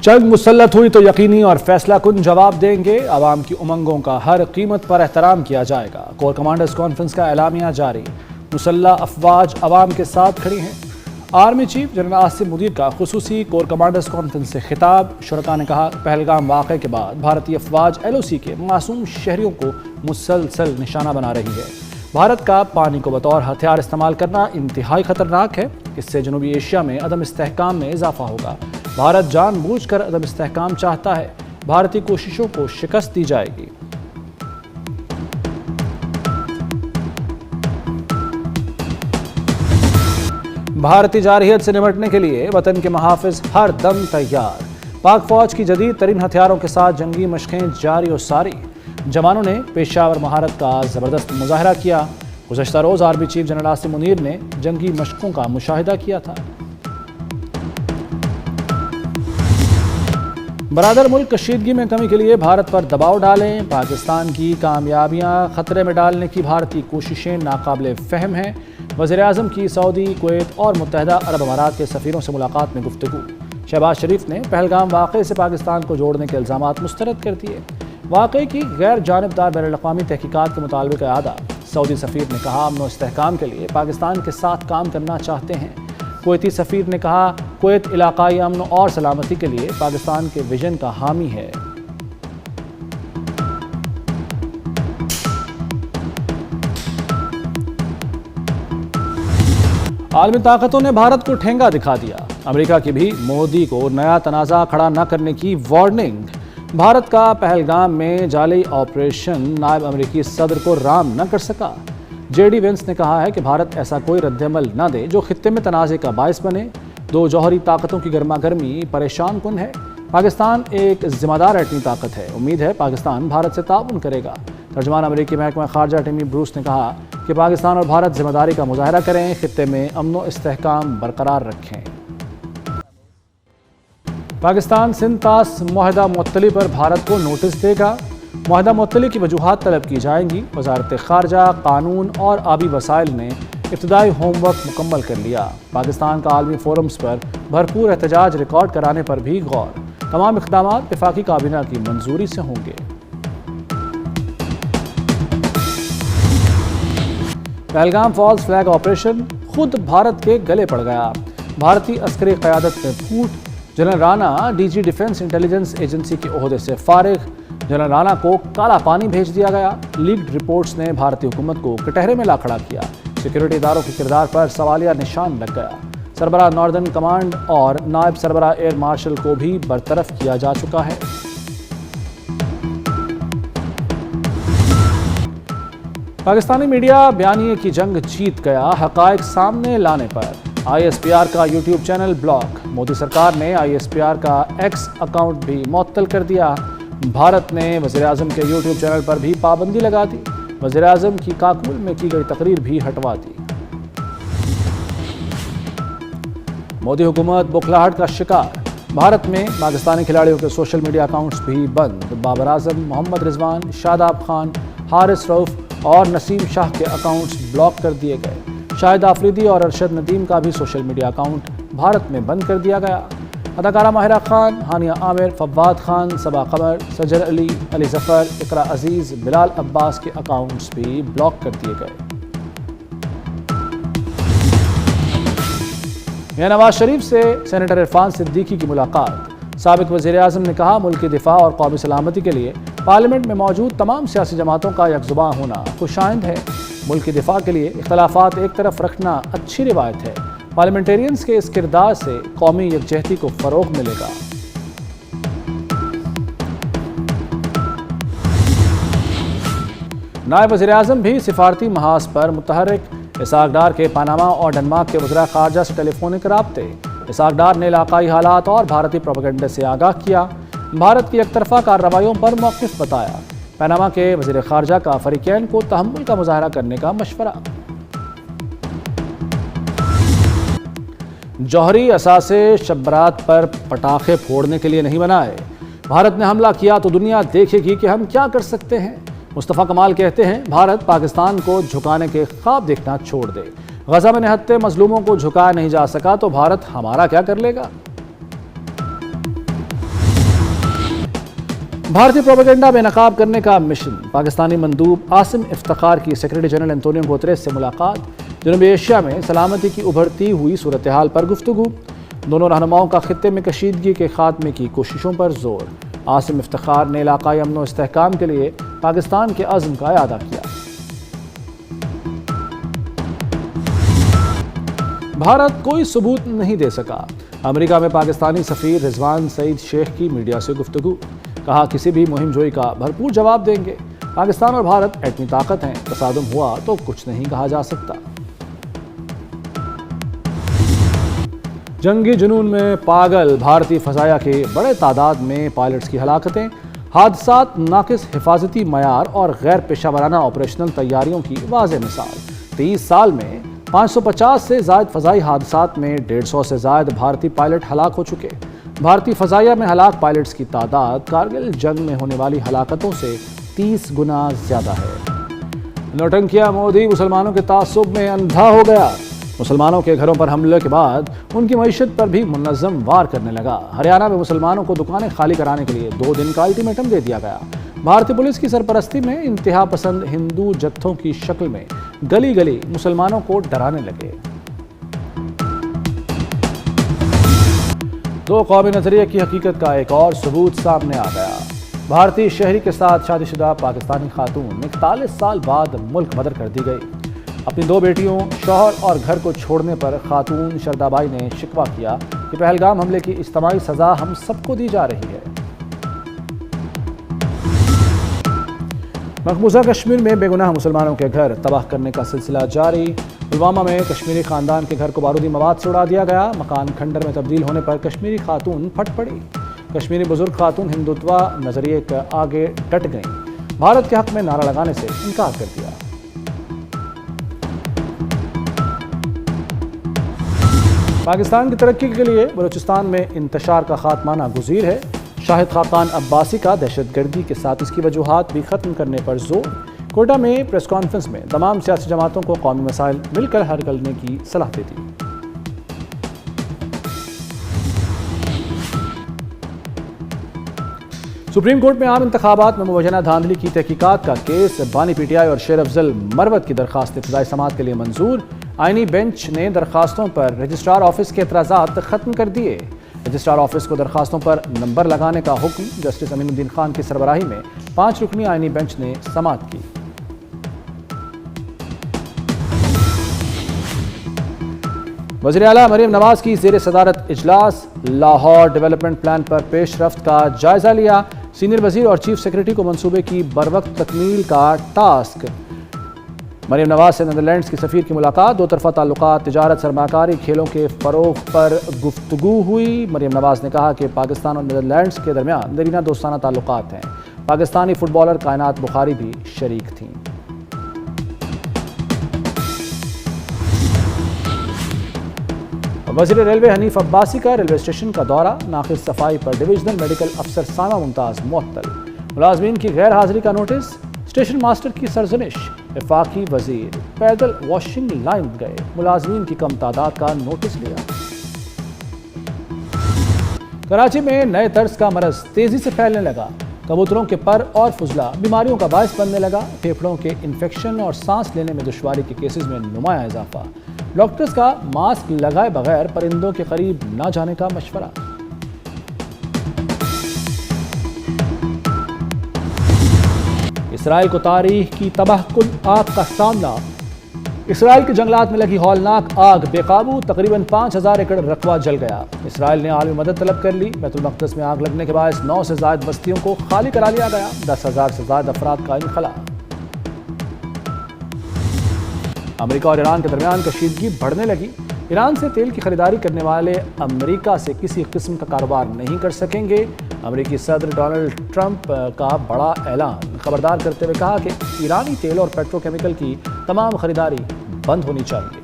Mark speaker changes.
Speaker 1: जंग मुसल्लत हुई तो यकीनी और फैसला कुन जवाब देंगे। आवाम की उमंगों का हर कीमत पर एहतराम किया जाएगा। कोर कमांडर्स कॉन्फ्रेंस का एलामिया जारी। मुसल्लह अफवाज आवाम के साथ खड़ी हैं। Army chief general Asim Munir का खुसूसी कोर कमांडर्स कॉन्फ्रेंस से खिताब। शुरका ने कहा, पहलगाम वाक़े के बाद भारतीय अफवाज LOC के मासूम शहरियों को मुसलसल निशाना बना रही है। भारत का पानी को बतौर हथियार इस्तेमाल करना इंतहाई खतरनाक है। इससे जनूबी एशिया में अदम इस्तेहकाम में इजाफा होगा। भारत जानबूझकर अदम इस्तेहकाम चाहता है। भारतीय कोशिशों को शिकस्त दी जाएगी। भारतीय जारहियत से निपटने के लिए वतन के महाफिज हर दम तैयार। पाक फौज की जदीद तरीन हथियारों के साथ जंगी मशकें जारी और सारी। जवानों ने पेशावर महारत का ज़बरदस्त मुजाहरा किया। गुज़श्ता रोज़ army chief general Asim Munir ने जंगी मशकों का मुशाहिदा किया था। बरादर मुल्क कशीदगी में कमी के लिए भारत पर दबाव डालें। पाकिस्तान की कामयाबियां खतरे में डालने की भारतीय कोशिशें नाकाबिले फ़हम हैं। वज़ीर-ए-आज़म की सऊदी, कुवैत और मुत्तहिदा अरब अमारात के सफ़ीरों से मुलाकात में गुफ्तगू। शहबाज शरीफ ने पहलगाम वाक़े से पाकिस्तान को जोड़ने के इल्ज़ामात मुस्तरद कर दिए। वाक़े की गैर जानिबदार बैनुल-अक़वामी तहक़ीक़ात के मुतालबे का अदा। सऊदी सफ़ीर ने कहा, अमन व इस्तेहकाम के लिए पाकिस्तान के साथ काम करना चाहते हैं। कुवैती सफ़ीर ने कहा, कुवैत इलाक़ाई अमन और सलामती के लिए पाकिस्तान के विजन का हामी है। आलमी ताकतों ने भारत को ठेंगा दिखा दिया। अमेरिका की भी मोदी को नया तनाज़ा खड़ा न करने की वार्निंग। भारत का पहलगाम में जाली ऑपरेशन नायब अमेरिकी सदर को राम न कर सका। JD वेंस ने कहा है कि भारत ऐसा कोई रद्दअमल न दे जो खित्ते में तनाज़े का बायस बने। दो जौहरी ताकतों की गर्मा गर्मी परेशान कुन है। पाकिस्तान एक जिम्मेदार एटमी ताकत है। उम्मीद है पाकिस्तान भारत से ताउन करेगा। तर्जुमान अमेरिकी महकमा खारजा टिमी ब्रूस ने कहा कि पाकिस्तान और भारत जिम्मेदारी का मुजाहरा करें, खित्ते में अमन व इस्तेहकाम बरकरार रखें। पाकिस्तान सिंध तास मुआहदा मुअत्तली पर भारत को नोटिस देगा। मुआहदा मुअत्तली की वजूहात तलब की जाएंगी। वज़ारत खारजा, कानून और आबी वसाइल ने इब्तदाई होमवर्क मुकम्मल कर लिया। पाकिस्तान का आलमी फोरम्स पर भरपूर एहतजाज रिकॉर्ड कराने पर भी गौर। तमाम इक़दामात वफाकी काबीना की मंजूरी से होंगे। पहलगाम फॉल्स फ्लैग ऑपरेशन खुद भारत के गले पड़ गया। भारतीय अस्करी क़यादत में फूट। General Rana DG defence intelligence agency के ओहदे से फारिग। जनरल राणा को काला पानी भेज दिया गया। लीक्ड रिपोर्ट्स ने भारतीय हुकूमत को कटहरे में ला खड़ा किया। सिक्योरिटी इदारों के किरदार पर सवालिया निशान लग गया। सरबराह नॉर्दर्न कमांड और नायब सरबराह एयर मार्शल को भी बरतरफ किया जा चुका है। पाकिस्तानी मीडिया बयानिए की जंग जीत गया। हक़ाइक़ सामने लाने पर ISPR का YouTube चैनल ब्लॉक। मोदी सरकार ने ISPR का X अकाउंट भी मुअत्तल कर दिया। भारत ने वज़ीर-ए-आज़म के YouTube चैनल पर भी पाबंदी लगा दी। वज़ीर-ए-आज़म की काबुल में की गई तकरीर भी हटवा दी। मोदी हुकूमत बौखलाहट का शिकार। भारत में पाकिस्तानी खिलाड़ियों के सोशल मीडिया अकाउंट्स भी बंद। बाबर आजम, मोहम्मद रिजवान, शादाब खान, हारिस रऊफ और नसीम शाह के अकाउंट्स ब्लॉक कर दिए गए। शाहिद आफरीदी और अरशद नदीम का भी सोशल मीडिया अकाउंट भारत में बंद कर दिया गया। अदाकारा माहिरा खान, हानिया आमिर, फवाद खान, सबा कमर, सजर अली, अली जफ़र, इकरा अजीज़, बिलाल अब्बास के अकाउंट्स भी ब्लॉक कर दिए गए। मियां नवाज शरीफ से सेनेटर इरफान सिद्दीकी की मुलाकात। साबिक़ वज़ीर-ए-आज़म ने कहा, मुल्क की दिफा और कौमी सलामती के लिए पार्लियामेंट में मौजूद तमाम सियासी जमातों का यकजुबां होना खुशाइंद है। मुल्क की दिफा के लिए इख्तलाफात एक तरफ रखना अच्छी रिवायत है। पार्लियामेंटेरियंस के इस किरदार से कौमी यकजहती को फ़रोग़ मिलेगा। नायब वज़ीर-ए-आज़म भी सिफारती महाज पर मुतहर्रिक। इसाक डार के पनामा और डेनमार्क के वज़ीर ख़ारजा से टेलीफोनिक राब्ते। इसाक डार ने इलाकाई हालात और भारतीय प्रोपेगेंडे से आगाह किया। भारत की एकतरफ़ा कार्रवाइयों पर मौक़िफ़ बताया। पनामा के वज़ीर ख़ारजा का फ़रीक़ैन को तहम्मुल का मुज़ाहरा करने का मशवरा। जौहरी असासे शब बरात पर पटाखे फोड़ने के लिए नहीं बनाए। भारत ने हमला किया तो दुनिया देखेगी कि हम क्या कर सकते हैं। मुस्तफ़ा कमाल कहते हैं, भारत पाकिस्तान को झुकाने के ख्वाब देखना छोड़ दे। गजा में निहत्ते मजलूमों को झुकाया नहीं जा सका तो भारत हमारा क्या कर लेगा। بھارتی پروپیگنڈا میں نقاب کرنے کا مشن، پاکستانی مندوب عاصم افتخار کی سیکرٹری جنرل انطونیو گوتریس سے ملاقات، جنوبی ایشیا میں سلامتی کی ابھرتی ہوئی صورتحال پر گفتگو، دونوں رہنماؤں کا خطے میں کشیدگی کے خاتمے کی کوششوں پر زور، عاصم افتخار نے علاقائی امن و استحکام کے لیے پاکستان کے عزم کا اعادہ کیا۔ بھارت کوئی ثبوت نہیں دے سکا، امریکہ میں پاکستانی سفیر رضوان سعید شیخ کی میڈیا سے گفتگو، کہا کسی بھی مہم جوئی کا بھرپور جواب دیں گے، پاکستان اور بھارت ایٹمی طاقت ہیں، تصادم ہوا تو کچھ نہیں کہا جا سکتا۔ جنگی جنون میں پاگل بھارتی فضائیہ کے بڑے تعداد میں پائلٹس کی ہلاکتیں، حادثات ناقص حفاظتی معیار اور غیر پیشہ ورانہ آپریشنل تیاریوں کی واضح مثال۔ 30 سال میں 550 سے زائد فضائی حادثات میں 150 سے زائد بھارتی پائلٹ ہلاک ہو چکے۔ بھارتی فضائیہ میں ہلاک پائلٹس کی تعداد کارگل جنگ میں ہونے والی ہلاکتوں سے 30 گنا زیادہ ہے۔ نوٹنکیا مودی مسلمانوں کے تعصب میں اندھا ہو گیا، مسلمانوں کے گھروں پر حملے کے بعد ان کی معیشت پر بھی منظم وار کرنے لگا۔ ہریانہ میں مسلمانوں کو دکانیں خالی کرانے کے لیے 2 دن کا الٹیمیٹم دے دیا گیا۔ بھارتی پولیس کی سرپرستی میں انتہا پسند ہندو جتھوں کی شکل میں گلی گلی مسلمانوں کو ڈرانے لگے۔ 2 قومی نظریے کی حقیقت کا ایک اور ثبوت سامنے آ گیا۔ بھارتی شہری کے ساتھ شادی شدہ پاکستانی خاتون 41 سال بعد ملک بدر کر دی گئی۔ اپنی 2 بیٹیوں، شوہر اور گھر کو چھوڑنے پر خاتون شردا بائی نے شکوہ کیا کہ پہلگام حملے کی اجتماعی سزا ہم سب کو دی جا رہی ہے۔ مقبوضہ کشمیر میں بے گناہ مسلمانوں کے گھر تباہ کرنے کا سلسلہ جاری، پلوامہ میں کشمیری خاندان کے گھر کو بارودی مواد سے اڑا دیا گیا، مکان کھنڈر میں تبدیل ہونے پر کشمیری خاتون پھٹ پڑی، کشمیری بزرگ خاتون ہندوتوا نظریے کے آگے ڈٹ گئیں، بھارت کے حق میں نعرہ لگانے سے انکار کر دیا۔ پاکستان کی ترقی کے لیے بلوچستان میں انتشار کا خاتمہ ناگزیر ہے، شاہد خاقان عباسی کا دہشت گردی کے ساتھ اس کی وجوہات بھی ختم کرنے پر زور، کوئٹہ میں پریس کانفرنس میں تمام سیاسی جماعتوں کو قومی مسائل مل کر حل کرنے کی صلاح دے دی۔ سپریم کورٹ میں عام انتخابات میں مبینہ دھاندلی کی تحقیقات کا کیس، بانی پی ٹی آئی اور شیر افضل مروت کی درخواست ابتدائی سماعت کے لیے منظور، آئینی بینچ نے درخواستوں پر رجسٹرار آفس کے اعتراضات ختم کر دیے، رجسٹرار آفس کو درخواستوں پر نمبر لگانے کا حکم، جسٹس امین الدین خان کی سربراہی میں 5 رکنی آئینی بینچ نے سماعت کی۔ وزیر اعلیٰ مریم نواز کی زیر صدارت اجلاس، لاہور ڈیولپمنٹ پلان پر پیش رفت کا جائزہ لیا، سینئر وزیر اور چیف سیکرٹری کو منصوبے کی بروقت تکمیل کا ٹاسک۔ مریم نواز سے نیدرلینڈز کی سفیر کی ملاقات، 2 طرفہ تعلقات، تجارت، سرمایہ کاری، کھیلوں کے فروغ پر گفتگو ہوئی۔ مریم نواز نے کہا کہ پاکستان اور نیدرلینڈز کے درمیان دیرینہ دوستانہ تعلقات ہیں، پاکستانی فٹ بالر کائنات بخاری بھی شریک تھیں۔ وزیر ریلوے حنیف عباسی کا ریلوے اسٹیشن کا دورہ، ناقص صفائی پر ڈویژنل میڈیکل افسر سائمہ ممتاز معطل، ملازمین کی غیر حاضری کا نوٹس، اسٹیشن ماسٹر کی سرزنش، وفاقی وزیر پیدل واشنگ لائن گئے، ملازمین کی کم تعداد کا نوٹس لیا۔ کراچی میں نئے طرز کا مرض تیزی سے پھیلنے لگا، کبوتروں کے پر اور فضلہ بیماریوں کا باعث بننے لگا، پھیپھڑوں کے انفیکشن اور سانس لینے میں دشواری کے کیسز میں نمایاں اضافہ، ڈاکٹرز کا ماسک لگائے بغیر پرندوں کے قریب نہ جانے کا مشورہ۔ اسرائیل کو تاریخ کی تباہ کن آگ کا سامنا، اسرائیل کے جنگلات میں لگی ہولناک آگ بے قابو، تقریباً 5000 ایکڑ رقبہ جل گیا، اسرائیل نے عالمی مدد طلب کر لی، بیت المقدس میں آگ لگنے کے باعث 9 سے زائد بستیوں کو خالی کرا لیا گیا، 10,000 سے زائد افراد کا انخلا۔ امریکہ اور ایران کے درمیان کشیدگی بڑھنے لگی، ایران سے تیل کی خریداری کرنے والے امریکہ سے کسی قسم کا کاروبار نہیں کر سکیں گے، امریکی صدر ڈونلڈ ٹرمپ کا بڑا اعلان، خبردار کرتے ہوئے کہا کہ ایرانی تیل اور پیٹرو کیمیکل کی تمام خریداری بند ہونی چاہیے۔